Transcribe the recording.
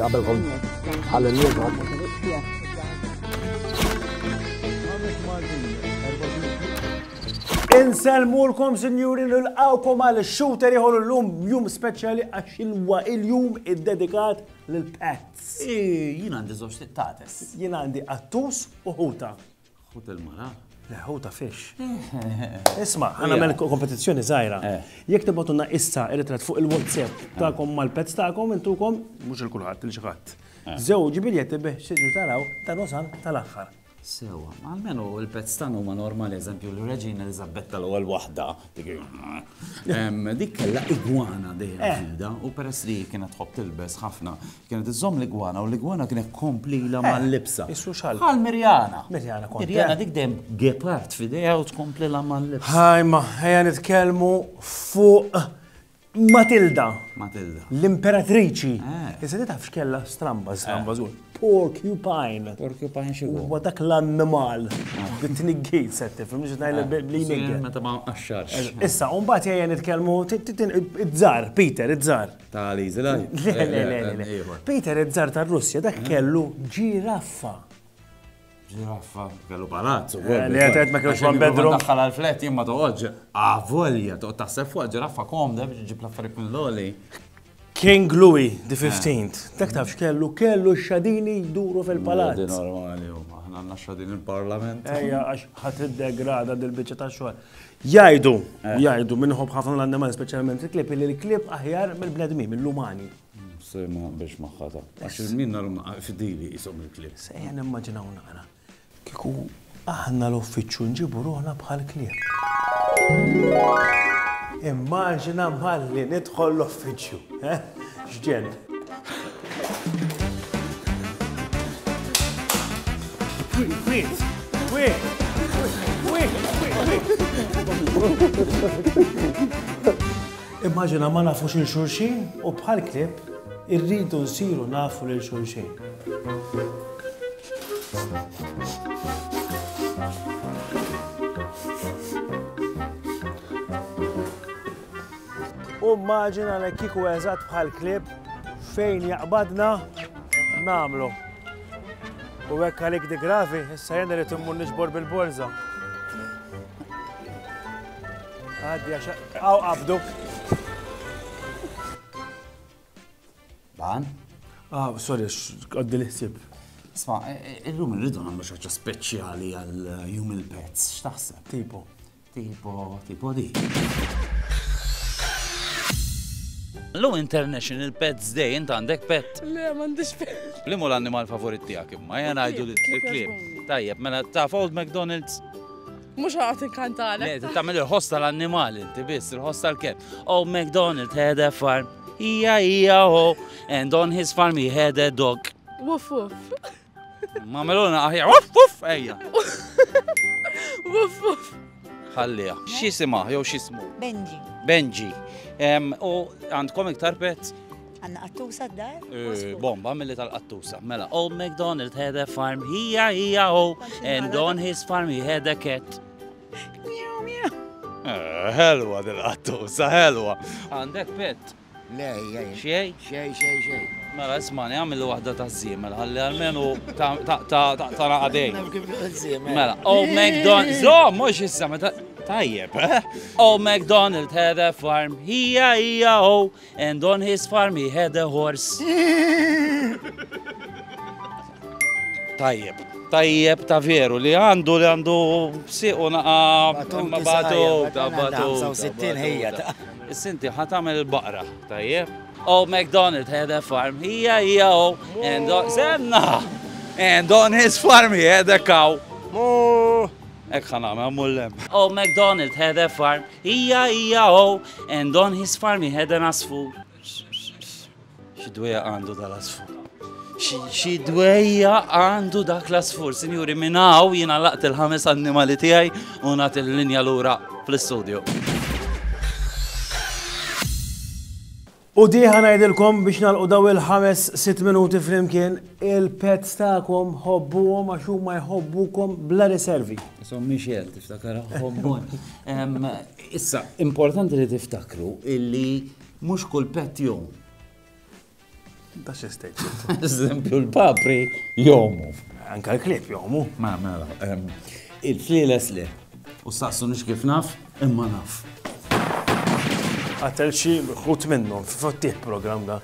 قبلهم على اليد. Inselmulkom sinjuri nilqawkom għal shooter ieħor illum jum speċjali għax il-jum id-dedikat lil-pets. Jien għandi żewġ tittates. Jien għandi attus u ħuta. Ħut il-mara? Le, ħuta fish. Isma, ħana għamel kompetizzjoni żgħira. Jekk tibgħatulna issa irritrat fuq il-WhatsApp tagħkom mal-pets tagħkom intukom mhux il-kulħadd il xi ħadd. Żewġ biljetti biex tiġu taraw tan-nusan tal-aħħar. Sewa, almenu il-pets tan huma normali, eżempju l-Reġina Elisabetta l-ewwel waħda. Dik kellha igwana dejjem ġilda u peress li kienet tħobb tilbes ħafna, kienet iżomm l-igwana u l-igwana kienet komplila mal-libsa. Issu xal. Bħal Mirjana. Mirjana kont. Mirjana dik dejjem gepard f'idejha u tkomplila mal-libsa. Ħajma, ħejja nitkellmu fuq Matilda. Matilda. L-imperatriċi. Issa ti taf x'kella stramba żgur. Porcupine. Porcupine xi huwa dak l-annimal. Bit-tniggejt se tifhem mhux ngħidlek bli nigger. Meta ma qaxxarx. Issa mbagħad ejja nitkellmu iż-żar, Peter iż-żar. Ta' Liżla. Le. Peter iż-żar tar-Russja dak kellu ġiraffa. Ġiraffa, kellu palazzo. Li għetet ma kellux one bedroom. Daħħal għal-flet jimma toqgħodġ. Volja, taħseb fuq ġiraffa komda biex ġib l-affarijiet minn loli. King Louis the 15th. Dak taf x'kellu x-xadini jduru fil-palazz. Normali, aħna għandna xadini il-Parlament. Ejja, għax ħadd iddegrada dil-biċċa tax-xogħol. Jgħidu minħobb ħafna l-annimali speċjalment il-klip li l-klip aħjar mill-bnedmin, mill-umani. Sema biex maħħata. Għax il-minna fidili jisom il-klip. Sejja nimmaġinaw naqra. Kieku aħna l-uffiċċju nġibu ruħna bħal klip. Immaġina mħalli nidħol l-uffiċċju. X'ġen. Immaġina ma nafux il-xulxin u bħal klip irridu nsiru nafu l-xulxin. Immaġina li kieku eżatt bħal klip fejn jaqbadna namlu. U hekk għalik di gravi, issa jena li timmur nixbor bil-borza. Għaddi għaxa, għaw qabdu. Dan? Sorry, għaddi li ħsib. Isma, il-lum irridu nagħmlu xi ħaġa speċjali għal-jum il-pets, x'taħseb? Tipo di. L-lum International Pets Day, inta għandek pet? Le, m'għandix pet. Limu l-annimal favorit tiegħek imma, jena għajdu l-klib. Tajjeb, mela taf Old McDonald's? Mux għat inkantana. Le, tagħmel il-ħoss tal-annimal inti biss, il-ħoss tal-kem. Old McDonald had a farm, E-I-E-I-O, and on his farm he had a dog. Wuff, wuff. Ma meluna aħjar, wuff, wuff, ejja. Wuff, wuff. Ħallija. X'isima, jew x'ismu? Benji. Benji. U għandkom iktar pets? Għanna qattusa d-dar? Bomba mill-li tal-qattusa. Mela, Old MacDonald had a farm, E-I-E-I-O, and on his farm he had a cat. Miau, miau. Helwa dil-qattusa, helwa. Għandek pet? Le, jaj. Xiej? Xej. Mela, ismani, għamil wahda ta' zimel, għalli għalmenu ta' naqadej. Mela, Old MacDonald, mux issa, tajjeb, Old MacDonald had a farm, E-I-E-I-O, and on his farm he had a horse. Tajjeb ta' veru li għandu siqu naqa batu. Is-sinti ħatamel il-baqra, tajjeb. Old MacDonald had a farm, E-I-E-I-O, and on his farm he had a cow. Ek ħanam, mullem. Old MacDonald had a farm, E-I-E-I-O, and on his farm he had an asfur. Xidweja għandu dal-asfur. Xidweja għandu dak l-asfur. Sinjuri, minnaw jina laqt il-ħames annimali tijaj u nat il-linja l-ura fl-studio. U diħa ngħidilkom biex nagħlqu daw il-5-6 minuti flimkien il-pets tagħkom ħobbuhom għax huma jħobbukom bla riservi. So Michel, tiftakar ħobbon. Issa, importanti li tiftakru illi mhux kull pet jom. Da xi stage. Eżempju l-papri jomu. Anka l-klib jomu. Ma mela, il-fliles li. U saqsu nix kif naf, imma naf. Għatel xi ħut minnhom f'tih program da.